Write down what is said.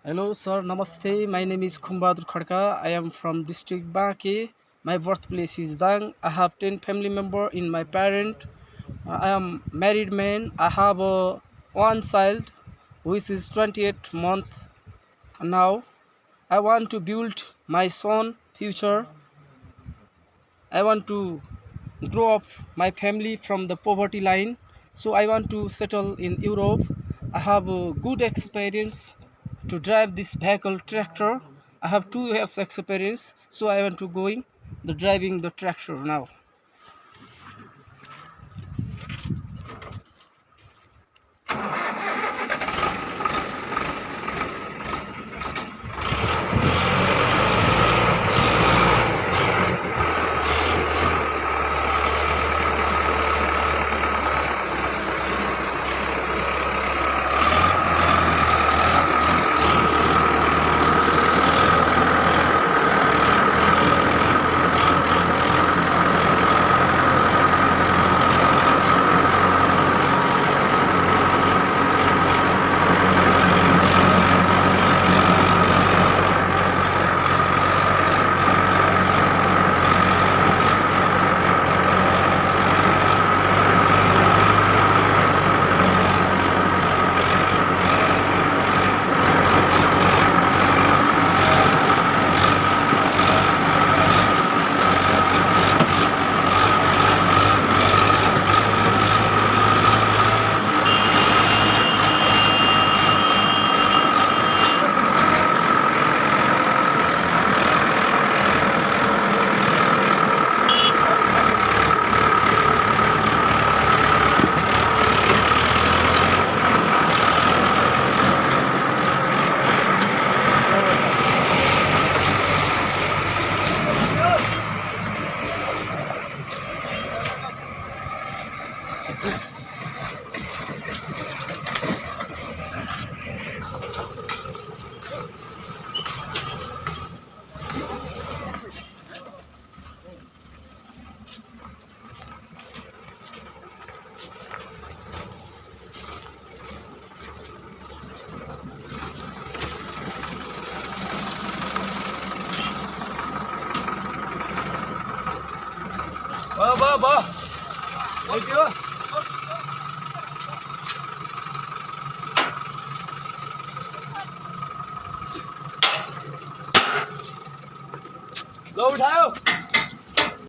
Hello, sir. Namaste. My name is Bahadur Khadka. I am from district Baki. My birthplace is Dang. I have 10 family member in my parent. I am married man. I have one child, which is 28 month now. I want to build my son future. I want to grow up my family from the poverty line. So I want to settle in Europe. I have a good experience to drive this vehicle tractor. I have 2 years experience, so I want to going the driving the tractor now. Ba. Thấy chưa? Đâu theo?